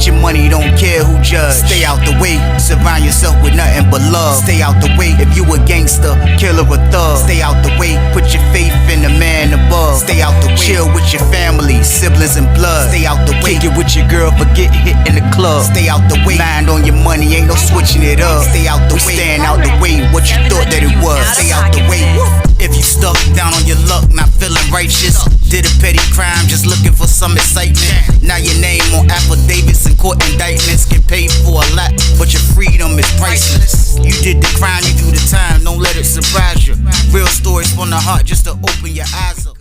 Get your money, don't care who judge. Stay out the way, surround yourself with nothing but love. Stay out the way, if you a gangster, killer or thug. Stay out the way, put your faith in the man above. Stay out the way, chill with your family, siblings and blood. Stay out the way, kick it with your girl, forget hit in the club. Stay out the way, mind on your money, ain't no switching it up. Stay out the way, stand out the way, what you thought that it was. Stay out the way. If you stuck down on your luck, not feeling righteous, did a petty crime, just looking for some excitement. Now your name on affidavits and court indictments, get paid for a lot, but your freedom is priceless. You did the crime, you do the time, don't let it surprise you. Real stories from the heart, just to open your eyes up.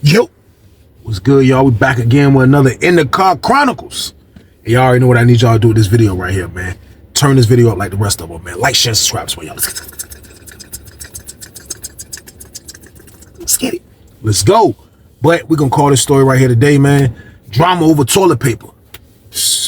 Yo, what's good, y'all? We back again with another In the Car Chronicles. And y'all already know what I need y'all to do with this video right here, man. Turn this video up like the rest of them, man. Like, share, subscribe, so y'all. Let's get it. Let's go. But we're gonna call this story right here today, man, drama over toilet paper.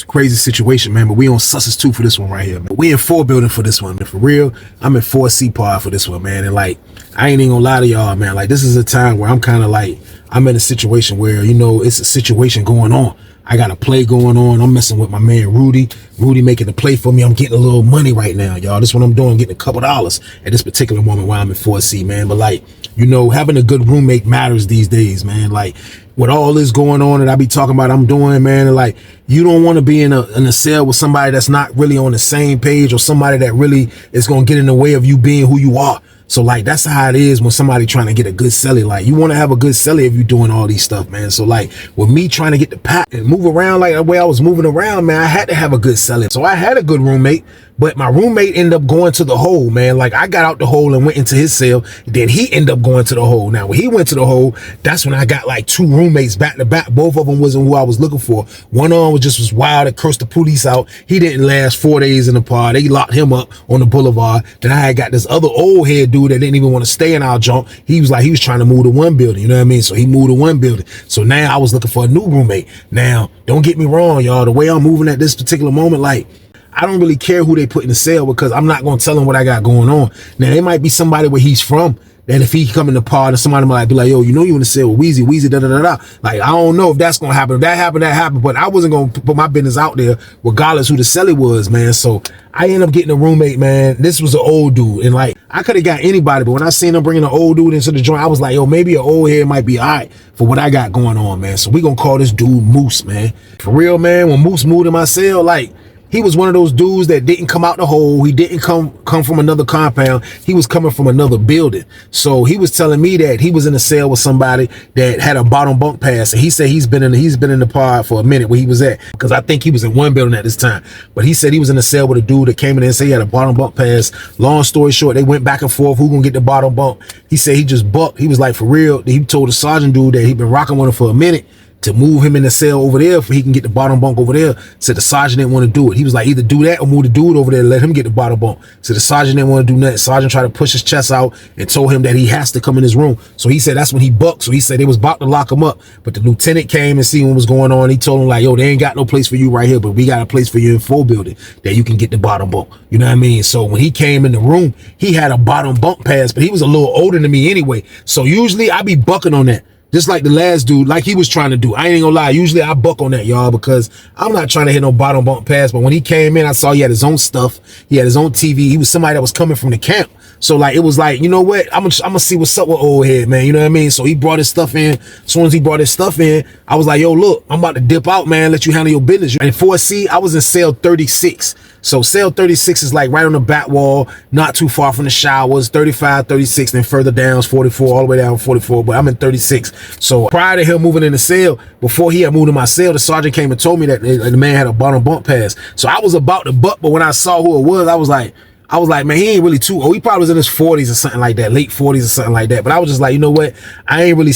Crazy situation, man, but we on Sussex 2 for this one right here, man. We in 4 building for this one, man. For real, I'm in 4C pod for this one, man. And like, I ain't even gonna lie to y'all, man. Like, this is a time where I'm kind of like, I'm in a situation where, you know, it's a situation going on. I got a play going on. I'm messing with my man Rudy. Rudy making the play for me. I'm getting a little money right now, y'all. This is what I'm doing, getting a couple dollars at this particular moment while I'm in 4C, man. But like, you know, having a good roommate matters these days, man. Like, with all this going on that I be talking about I'm doing, man, and like, you don't want to be in a cell with somebody that's not really on the same page, or somebody that really is going to get in the way of you being who you are. So like, that's how it is when somebody trying to get a good celly. Like, you want to have a good celly if you're doing all these stuff, man. So like, with me trying to get the pack and move around like the way I was moving around, man, I had to have a good celly. So I had a good roommate, but my roommate ended up going to the hole, man. Like, I got out the hole and went into his cell. Then he ended up going to the hole. Now, when he went to the hole, that's when I got like 2 roommates back to back. Both of them wasn't who I was looking for. One of them was wild and cursed the police out. He didn't last 4 days in the pod. They locked him up on the boulevard. Then I had got this other old head dude that didn't even want to stay in our junk. He was trying to move to 1 building, you know what I mean? So he moved to 1 building. So now I was looking for a new roommate. Now, don't get me wrong, y'all. The way I'm moving at this particular moment, like, I don't really care who they put in the cell, because I'm not going to tell him what I got going on. Now, it might be somebody where he's from. Then if he come in the pod and somebody might be like, yo, you know, you in the cell with Weezy, da-da-da-da. Like, I don't know if that's going to happen. If that happened, that happened. But I wasn't going to put my business out there regardless who the celly was, man. So I ended up getting a roommate, man. This was an old dude. And like, I could have got anybody, but when I seen him bringing an old dude into the joint, I was like, yo, maybe an old head might be all right for what I got going on, man. So we going to call this dude Moose, man. For real, man, when Moose moved in my cell, like, he was one of those dudes that didn't come out the hole. He didn't come from another compound. He was coming from another building. So he was telling me that he was in a cell with somebody that had a bottom bunk pass. And he said he's been in the pod for a minute where he was at, because I think he was in 1 building at this time. But he said he was in a cell with a dude that came in and said he had a bottom bunk pass. Long story short, they went back and forth. Who gonna get the bottom bunk? He said he just bucked. He was like, for real. He told the sergeant dude that he'd been rocking with him for a minute to move him in the cell over there so he can get the bottom bunk over there. Said the sergeant didn't want to do it. He was like, either do that or move the dude over there and let him get the bottom bunk. So the sergeant didn't want to do nothing. Sergeant tried to push his chest out and told him that he has to come in his room. So he said that's when he bucked. So he said they was about to lock him up, but the lieutenant came and see what was going on. He told him like, yo, they ain't got no place for you right here, but we got a place for you in 4 building that you can get the bottom bunk. You know what I mean? So when he came in the room, he had a bottom bunk pass, but he was a little older than me anyway. So usually I be bucking on that. Just like the last dude, like he was trying to do. I ain't gonna lie. Usually I buck on that, y'all, because I'm not trying to hit no bottom bunk pass. But when he came in, I saw he had his own stuff. He had his own TV. He was somebody that was coming from the camp. So like, it was like, you know what? I'm gonna see what's up with old head, man. You know what I mean? So he brought his stuff in. As soon as he brought his stuff in, I was like, yo, look, I'm about to dip out, man. Let you handle your business. And 4C, I was in cell 36. So cell 36 is like right on the back wall, not too far from the showers. 35, 36, then further down is 44, all the way down 44. But I'm in 36. So prior to him moving in the cell, before he had moved in my cell, the sergeant came and told me that the man had a bottom bunk pass. So I was about to buck, but when I saw who it was, I was like, man, he ain't really too old. He probably was in his 40s or something like that, late 40s or something like that. But I was just like, you know what? I ain't really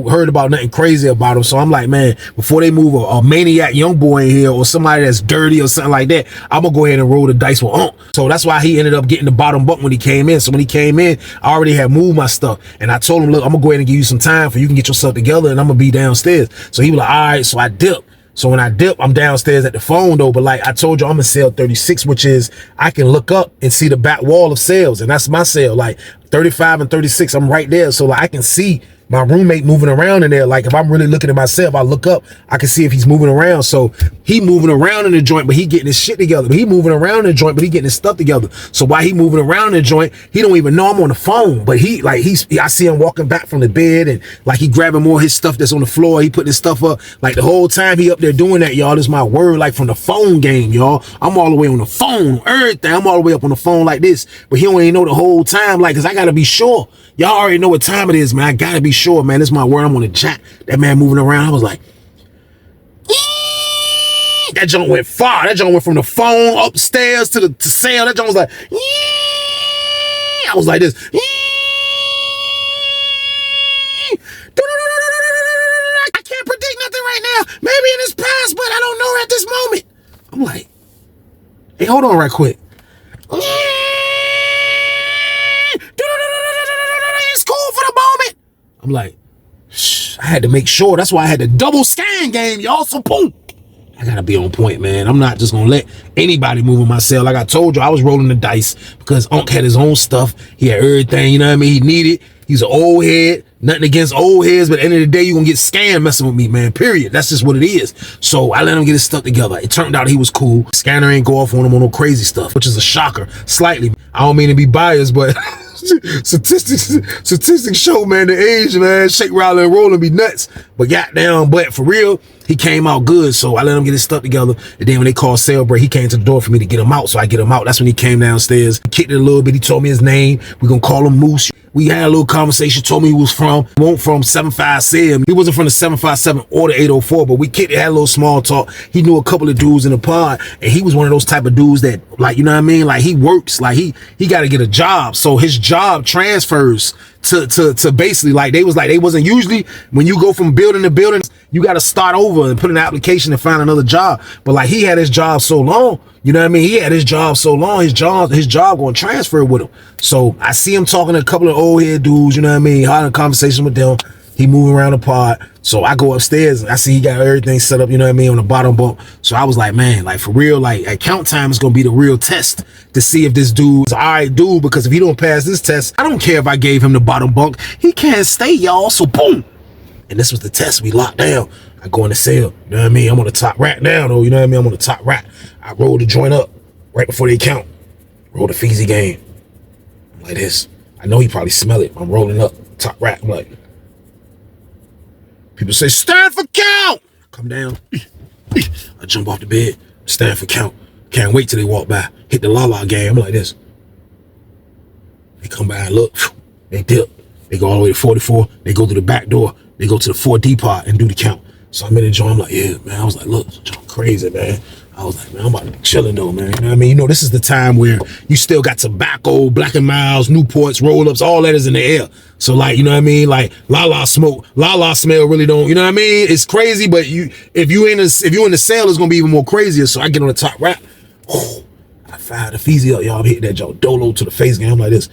heard about nothing crazy about him. So I'm like, man, before they move a maniac young boy in here or somebody that's dirty or something like that, I'm gonna go ahead and roll the dice with Unc. So that's why he ended up getting the bottom bunk when he came in. So when he came in, I already had moved my stuff. And I told him, look, I'm gonna go ahead and give you some time for you can get yourself together and I'm gonna be downstairs. So he was like, all right. So I dipped. So when I dip, I'm downstairs at the phone though, but like I told you, I'm in cell 36, which is I can look up and see the back wall of cells, and that's my cell. Like 35 and 36, I'm right there. So like I can see my roommate moving around in there. Like if I'm really looking at myself, I look up, I can see if he's moving around. So he moving around in the joint, but he getting his shit together. But he moving around in the joint, but he getting his stuff together. So while he moving around in the joint, he don't even know I'm on the phone. But I see him walking back from the bed and like he grabbing more of his stuff that's on the floor. He putting his stuff up. Like the whole time he up there doing that, y'all. This is my word, like from the phone game, y'all. I'm all the way on the phone, everything. I'm all the way up on the phone like this. But he don't even know the whole time, like, cause I gotta be sure. Y'all already know what time it is, man. I gotta be sure, man. This is my word. I'm on the jack. That man moving around. I was like, that joint went far. That joint went from the phone upstairs to the cell. That joint was like, I was like this. I can't predict nothing right now. Maybe in his past, but I don't know at this moment. I'm like, hey, hold on right quick. It's cool for the moment. I'm like, shh, I had to make sure. That's why I had the double scan game, y'all. So boom. I gotta be on point, man. I'm not just gonna let anybody move in my cell. Like I told you, I was rolling the dice because Unc had his own stuff. He had everything, you know what I mean? He needed. He's an old head. Nothing against old heads, but at the end of the day, you're gonna get scammed messing with me, man. Period. That's just what it is. So I let him get his stuff together. It turned out he was cool. Scanner ain't go off on him on no crazy stuff, which is a shocker, slightly. I don't mean to be biased, but statistics show, man, the age, man, shake, rattle, and roll and be nuts. But goddamn, but for real, he came out good. So I let him get his stuff together. And then when they called cell break, he came to the door for me to get him out. So I get him out. That's when he came downstairs. He kicked it a little bit. He told me his name. We're gonna call him Moose. We had a little conversation, told me he was from, won't from 757. He wasn't from the 757 or the 804, but we kicked it, had a little small talk. He knew a couple of dudes in the pod, and he was one of those type of dudes that, like, you know what I mean? Like, he works, like, he got to get a job. So his job transfers to basically, like, they wasn't usually, when you go from building to building, you got to start over and put in an application and find another job. But like, he had his job so long, you know what I mean? He had his job so long, his job going to transfer with him. So I see him talking to a couple of old head dudes, you know what I mean? Having a conversation with them. He moving around the pod. So I go upstairs and I see he got everything set up, you know what I mean, on the bottom bunk. So I was like, man, like for real, like at count time is going to be the real test to see if this dude's an all right dude, because if he don't pass this test, I don't care if I gave him the bottom bunk. He can't stay, y'all. So boom. And this was the test. We locked down. I go in the cell, you know what I mean? I'm on the top rack now, though, you know what I mean? I'm on the top rack. I roll the joint up right before they count. Roll the Feezy game. I'm like this. I know he probably smell it. I'm rolling up, top rack. I'm like, people say, stand for count. Come down. I jump off the bed, stand for count. Can't wait till they walk by. Hit the la-la game. I'm like this. They come by and look. They dip. They go all the way to 44. They go through the back door. They go to the 4D pod and do the count. So I'm in the joint. I'm like, yeah, man. I was like, look, crazy, man. I was like, man, I'm about to be chilling though, man. You know what I mean? You know, this is the time where you still got tobacco, Black and Miles, Newports, roll-ups, all that is in the air. So like, you know what I mean? Like la-la smoke, la-la smell really don't, you know what I mean? It's crazy, but if you in the cell, it's gonna be even more crazier. So I get on the top rack. Oh, I fired the Feezy up, y'all. I'm hitting that joint dolo to the face game. I'm like this.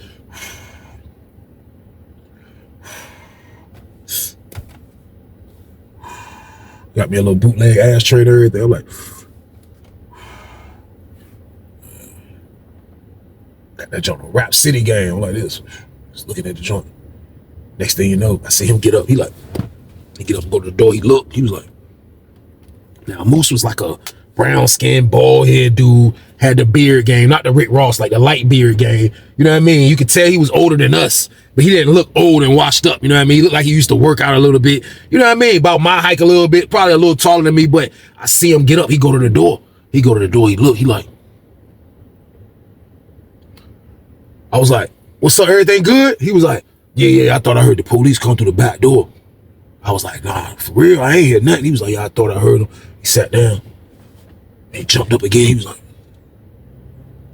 Got me a little bootleg ashtray and everything. I'm like, got that joint on Rap City game. I'm like this. Just looking at the joint. Next thing you know, I see him get up. He get up and go to the door. He looked. He was like, now Moose was like a brown skinned, bald head dude, had the beard game, not the Rick Ross, like the light beard game. You know what I mean? You could tell he was older than us, but he didn't look old and washed up. You know what I mean? He looked like he used to work out a little bit. You know what I mean? About my height a little bit, probably a little taller than me, but I see him get up. He go to the door. He look, he like, I was like, what's up, everything good? He was like, yeah, I thought I heard the police come through the back door. I was like, nah, for real, I ain't hear nothing. He was like, yeah, I thought I heard him. He sat down. He jumped up again. He was like,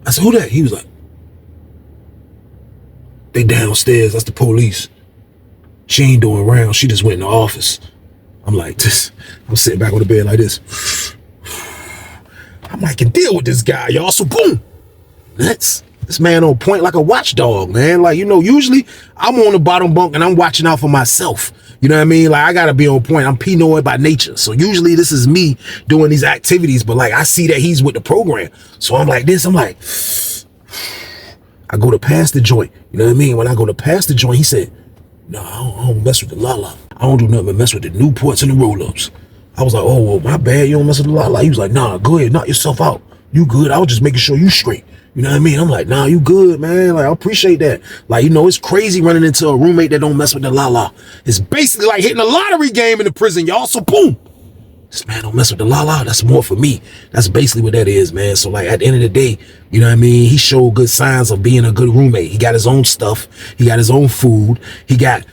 I said, who that? He was like, they downstairs. That's the police. She ain't doing rounds. She just went in the office. I'm like this. I'm sitting back on the bed like this. I'm like, I can deal with this guy, y'all. So boom. This man on point like a watchdog, man. Like, you know, usually I'm on the bottom bunk and I'm watching out for myself. You know what I mean? Like, I gotta be on point. I'm Pinoy by nature. So usually this is me doing these activities, but like I see that he's with the program. So I'm like this, I'm like, I go to pass the joint. You know what I mean? When I go to pass the joint, he said, nah, I don't mess with the Lala. I don't do nothing but mess with the Newports and the roll-ups. I was like, oh, well, my bad, you don't mess with the Lala. He was like, nah, go ahead, knock yourself out. You good. I was just making sure you straight. You know what I mean? I'm like, nah, you good, man. Like, I appreciate that. Like, you know, it's crazy running into a roommate that don't mess with the Lala. It's basically like hitting a lottery game in the prison, y'all. So boom. This man don't mess with the Lala. That's more for me. That's basically what that is, man. So like at the end of the day, you know what I mean? He showed good signs of being a good roommate. He got his own stuff. He got his own food. He got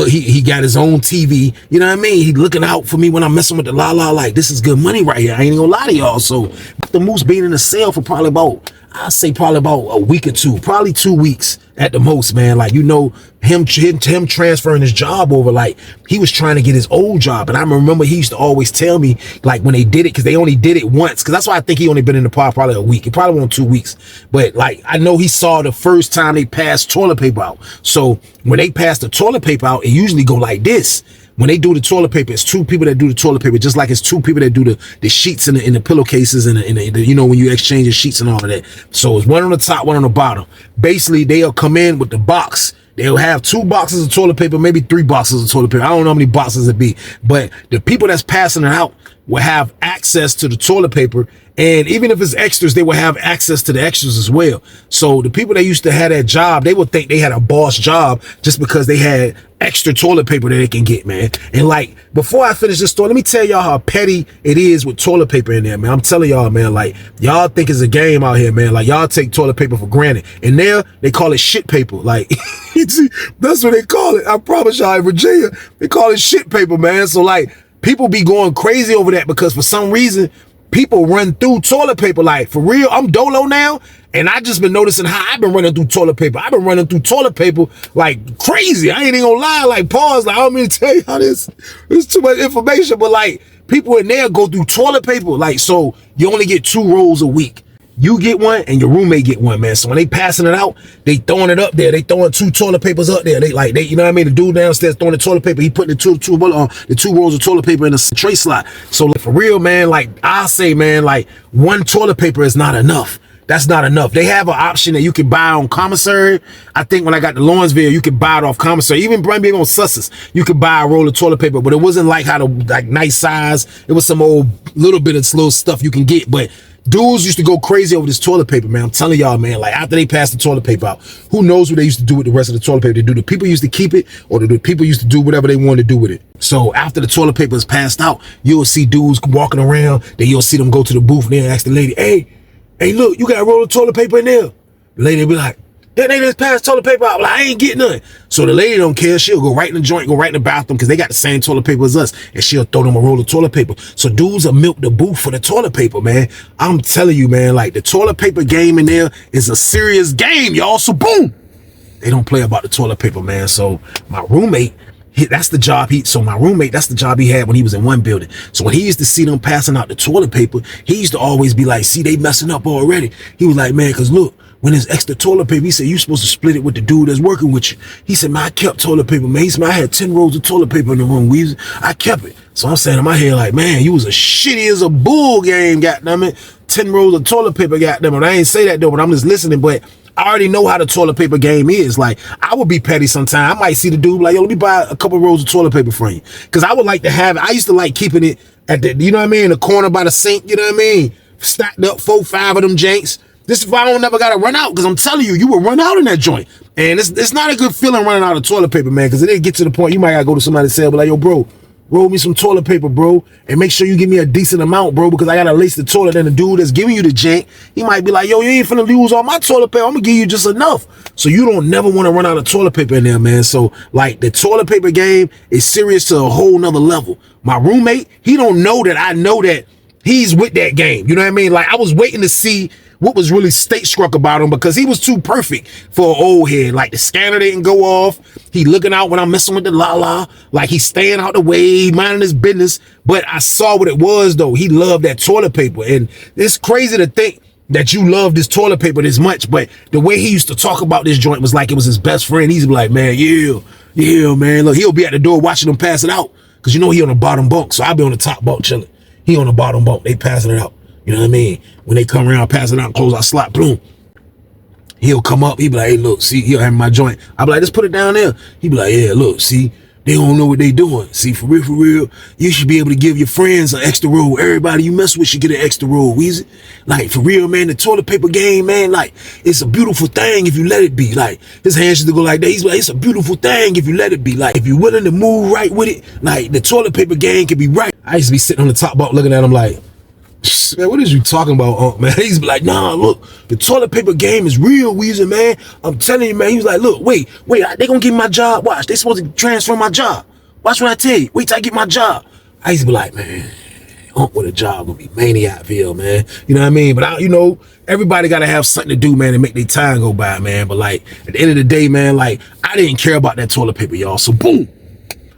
he got his own TV. You know what I mean? He looking out for me when I'm messing with the Lala. Like, this is good money right here. I ain't gonna lie to y'all. So the Moose being in the cell for probably about, I'd say probably about a week or two, probably 2 weeks at the most, man. Like, you know, him transferring his job over, like, he was trying to get his old job. And I remember he used to always tell me, like, when they did it, because they only did it once, because that's why I think he only been in the pod probably a week. He probably went 2 weeks. But, like, I know he saw the first time they passed toilet paper out. So when they pass the toilet paper out, it usually go like this. When they do the toilet paper, it's 2 people that do the toilet paper, just like it's 2 people that do the sheets in the pillowcases and the, you know, when you exchange the sheets and all of that. So it's one on the top, one on the bottom. Basically, they'll come in with the box. They'll have 2 boxes of toilet paper, maybe 3 boxes of toilet paper. I don't know how many boxes it be, but the people that's passing it out will have access to the toilet paper. And even if it's extras, they will have access to the extras as well. So the people that used to have that job, they would think they had a boss job just because they had extra toilet paper that they can get, man. And like, before I finish this story, let me tell y'all how petty it is with toilet paper in there, man. I'm telling y'all, man, like, y'all think it's a game out here, man. Like, y'all take toilet paper for granted. And there, they call it shit paper. Like, that's what they call it. I promise y'all, in Virginia, they call it shit paper, man. So like, people be going crazy over that because for some reason, people run through toilet paper. Like, for real, I'm Dolo now, and I just been noticing how I've been running through toilet paper. I've been running through toilet paper like crazy. I ain't even gonna lie. Like, pause. Like, I don't mean to tell you how this is too much information, but like, people in there go through toilet paper. Like, so you only get 2 rolls a week. You get one and your roommate get one, man. So when they passing it out, they throwing it up there. They throwing 2 toilet papers up there. They you know what I mean? The dude downstairs throwing the toilet paper. He putting the 2 rolls of toilet paper in the tray slot. So like, for real, man, like I say, man, like 1 toilet paper is not enough. That's not enough. They have an option that you can buy on commissary. I think when I got to Lawrenceville, you could buy it off commissary. Even being on Sussex, you could buy a roll of toilet paper, but it wasn't like how the like nice size. It was some old little bit of little stuff you can get, but dudes used to go crazy over this toilet paper, man. I'm telling y'all, man, like after they passed the toilet paper out, who knows what they used to do with the rest of the toilet paper? The people used to keep it, or the people used to do whatever they wanted to do with it. So after the toilet paper is passed out, you'll see dudes walking around, then you'll see them go to the booth and then ask the lady, hey, look, you got a roll of toilet paper in there? The lady will be like, yeah, they just passed toilet paper out. Like, I ain't getting none. So the lady don't care. She'll go right in the joint, go right in the bathroom, because they got the same toilet paper as us, and she'll throw them a roll of toilet paper. So dudes will milk the booth for the toilet paper, man. I'm telling you, man, like the toilet paper game in there is a serious game, y'all. So boom, they don't play about the toilet paper, man. So my roommate, that's the job that's the job he had when he was in one building. So when he used to see them passing out the toilet paper, he used to always be like, see, they messing up already. He was like, man, because look, when there's extra toilet paper, he said, you supposed to split it with the dude that's working with you. He said, man, I kept toilet paper, man. He said, man, I had 10 rolls of toilet paper in the room. I kept it. So I'm saying in my head, like, man, you was a shitty as a bull game, goddammit. 10 rolls of toilet paper, goddammit. I ain't say that though, but I'm just listening, but I already know how the toilet paper game is. Like, I would be petty sometime. I might see the dude like, yo, let me buy a couple rolls of toilet paper from you. Because I would like to have it. I used to like keeping it at the, you know what I mean, the corner by the sink, you know what I mean? Stacked up 4, 5 of them janks. This is why I don't never got to run out, because I'm telling you, you will run out in that joint. And it's not a good feeling running out of toilet paper, man, because it get to the point you might got to go to somebody and say, like, yo, bro, roll me some toilet paper, bro, and make sure you give me a decent amount, bro, because I got to lace the toilet. And the dude that's giving you the jank, he might be like, yo, you ain't finna lose all my toilet paper. I'm going to give you just enough. So you don't never want to run out of toilet paper in there, man. So, like, the toilet paper game is serious to a whole nother level. My roommate, he don't know that I know that he's with that game. You know what I mean? Like, I was waiting to see what was really state struck about him, because he was too perfect for an old head. Like, the scanner didn't go off. He looking out when I'm messing with the Lala. Like, he's staying out the way, minding his business. But I saw what it was, though. He loved that toilet paper. And it's crazy to think that you love this toilet paper this much, but the way he used to talk about this joint was like it was his best friend. He's like, man, yeah, man. Look, he'll be at the door watching them pass it out, because you know he on the bottom bunk. So I'll be on the top bunk chilling. He on the bottom bunk. They passing it out. You know what I mean? When they come around, pass it out, close our slot, boom. He'll come up, he be like, hey, look, see, he'll have my joint. I be like, just put it down there. He be like, yeah, look, see, they don't know what they doing. See, for real, you should be able to give your friends an extra roll. Everybody you mess with should get an extra roll, Weezy. Like, for real, man, the toilet paper game, man, like, it's a beautiful thing if you let it be. Like, his hands used to go like that. He's like, it's a beautiful thing if you let it be. Like, if you're willing to move right with it, like, the toilet paper game can be right. I used to be sitting on the top bunk looking at him like, man, what is you talking about, man? He's like, nah, look, the toilet paper game is real, Weezy, man. I'm telling you, man. He was like, look, wait, they gonna give me my job. Watch, they supposed to transfer my job. Watch what I tell you. Wait till I get my job. I used to be like, man, with a job gonna be Maniacville, man. You know what I mean? But you know, everybody gotta have something to do, man, to make their time go by, man. But like, at the end of the day, man, like, I didn't care about that toilet paper, y'all. So boom.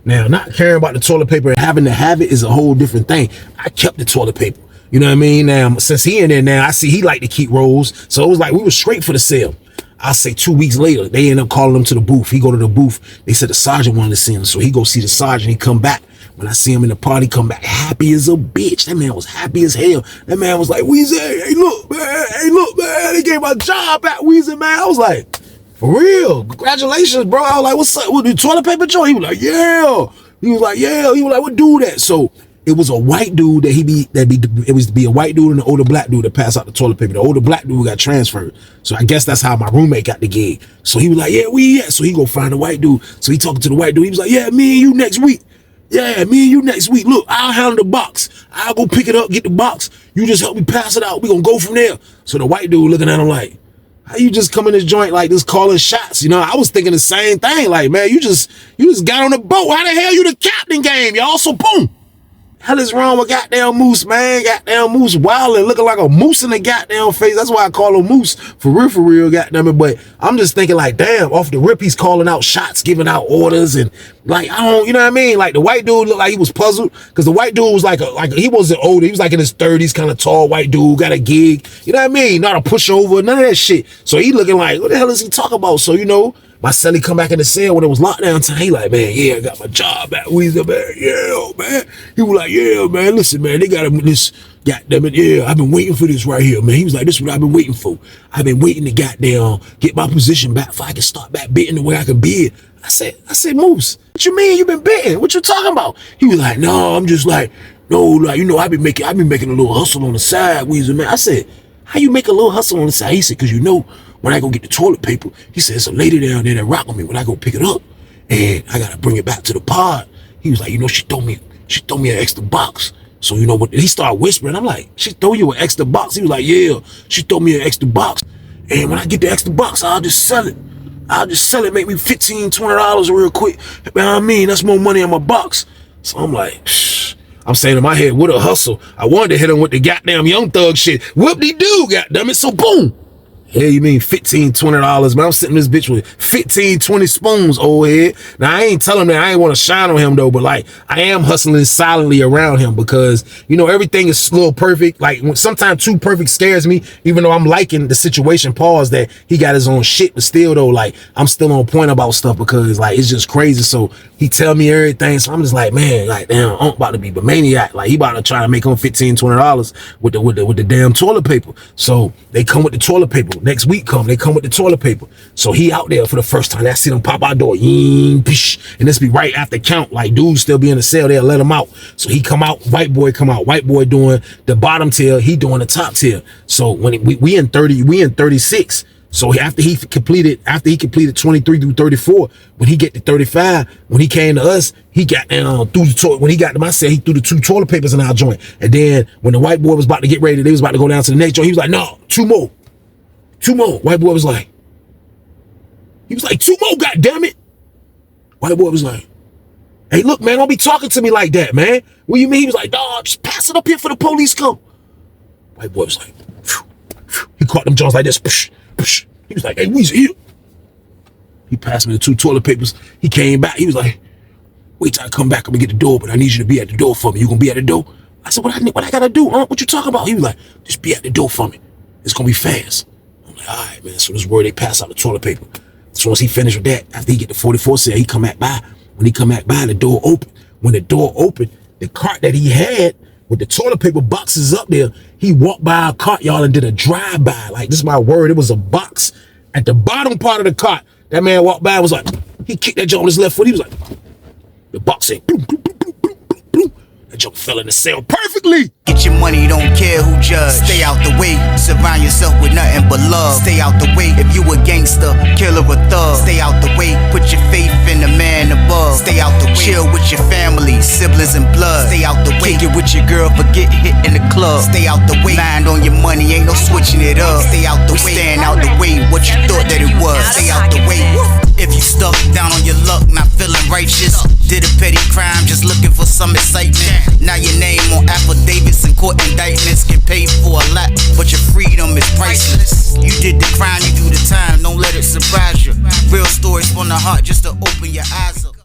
Now, not caring about the toilet paper and having to have it is a whole different thing. I kept the toilet paper. You know what I mean? Now, since he in there now, I see he like to keep rolls. So it was like we were straight for the sale. I'll say 2 weeks later, they end up calling him to the booth. He go to the booth. They said the sergeant wanted to see him. So he go see the sergeant. He come back. When I see him in the party, come back happy as a bitch. That man was happy as hell. That man was like, Weezy, hey, look, man. They gave my job back, Weezy, man. I was like, for real, congratulations, bro. I was like, what's up with the toilet paper joint? He was like, yeah. He was like, yeah. He was like, what do that? So it was a white dude it was to be a white dude and an older black dude that passed out the toilet paper. The older black dude got transferred. So I guess that's how my roommate got the gig. So he was like, yeah, So he go find the white dude. So he talking to the white dude. He was like, yeah, me and you next week. Yeah, me and you next week. Look, I'll handle the box. I'll go pick it up, get the box. You just help me pass it out. We gonna go from there. So the white dude looking at him like, how you just come in this joint like this calling shots? You know, I was thinking the same thing. Like, man, you just got on the boat. How the hell you the captain game, y'all? So boom. Hell is wrong with goddamn Moose, man? Goddamn Moose wilding, looking like a moose in the goddamn face. That's why I call him Moose. For real, goddamn it. But I'm just thinking like, damn, off the rip, he's calling out shots, giving out orders. And like, I don't, you know what I mean? Like the white dude looked like he was puzzled because the white dude was like he wasn't older. He was like in his 30s, kind of tall white dude, got a gig. You know what I mean? Not a pushover, none of that shit. So he looking like, what the hell is he talking about? So, you know, my celly come back in the cell when it was lockdown time. He like, man, yeah, I got my job back, Weezy, man. Yeah, man. He was like, yeah, man, listen, man, they got him this, goddamn it, yeah, I've been waiting for this right here, man. He was like, this is what I've been waiting for. I've been waiting to goddamn get my position back so I can start back bidding the way I can bid. I said, Moose, what you mean you been bidding? What you talking about? He was like, no, I'm just like, no, like, you know, I've been making a little hustle on the side, Weezy, man. I said, how you make a little hustle on the side? He said, because you know, when I go get the toilet paper, he said, it's a lady down there that rock with me when I go pick it up and I got to bring it back to the pod. He was like, you know, she throw me an extra box. So, you know what, he started whispering. I'm like, she throw you an extra box? He was like, yeah, she throw me an extra box. And when I get the extra box, I'll just sell it. Make me $15, $20 real quick. You know what I mean? That's more money on my box. So I'm like, shh. I'm saying in my head, what a hustle. I wanted to hit him with the goddamn Young Thug shit. Whoop-de-doo, goddamn it. So boom. Yeah, you mean $15, $20, man? I'm sitting in this bitch with 15, 20 spoons, old head. Now, I ain't telling him that I ain't want to shine on him, though, but, like, I am hustling silently around him because, you know, everything is a little perfect. Like, sometimes too perfect scares me, even though I'm liking the situation, pause, that he got his own shit, but still, though, like, I'm still on point about stuff because, like, it's just crazy. So he tell me everything, so I'm just like, man, like, damn, I'm about to be a maniac. Like, he about to try to make him $15, $20 with the damn toilet paper. So they come with the toilet paper. Next week they come with the toilet paper. So he out there for the first time. I see them pop out door, and this be right after count. Like dudes still be in the cell, they'll let him out. So he come out, white boy come out. White boy doing the bottom tier, he doing the top tier. So when we in 36. So after he completed 23 through 34, when he get to 35, when he came to us, he got down through the toilet. When he got to my cell, he threw the 2 toilet papers in our joint. And then when the white boy was about to get ready, they was about to go down to the next joint. He was like, no, 2 more. White boy was like, 2 more, goddammit. White boy was like, hey, look, man, don't be talking to me like that, man. What you mean? He was like, dog, just pass it up here for the police come. White boy was like, phew, phew. He caught them jaws like this. Psh, psh. He was like, hey, Weezy, here. He passed me the 2 toilet papers. He came back. He was like, wait till I come back. I'm gonna get the door, but I need you to be at the door for me. You gonna be at the door? I said, what I gotta do, huh? What you talking about? He was like, just be at the door for me. It's gonna be fast. I'm like, all right, man. So this word, they pass out the toilet paper. So once he finished with that, after he get the 44 cell, he come back by. When he come back by, the door open. When the door opened, the cart that he had with the toilet paper boxes up there, he walked by a cart, y'all, and did a drive-by. Like, this is my word. It was a box At the bottom part of the cart, that man walked by and was like, he kicked that joint on his left foot. He was like, the box said, boom, boom, boom, boom, boom, boom, boom. That joint fell in the cell perfectly. Get your money, don't care who judge. Stay out the way, surround yourself with nothing but love. Stay out the way if you a gangster, killer or thug. Stay out the way, put your faith in the man above. Stay out the way, chill with your family, siblings and blood. Stay out the way, kick it with your girl, forget hit in the club. Stay out the way, mind on your money, ain't no switching it up. Stay out the way, stand out the way, what you thought that it was. Stay out the way. If you stuck down on your luck, not feeling righteous, did a petty crime, just looking for some excitement. Now your name on affidavits and court indictments, get paid for a lot, but your freedom is priceless. You did the crime, you do the time, don't let it surprise you. Real stories from the heart, just to open your eyes up.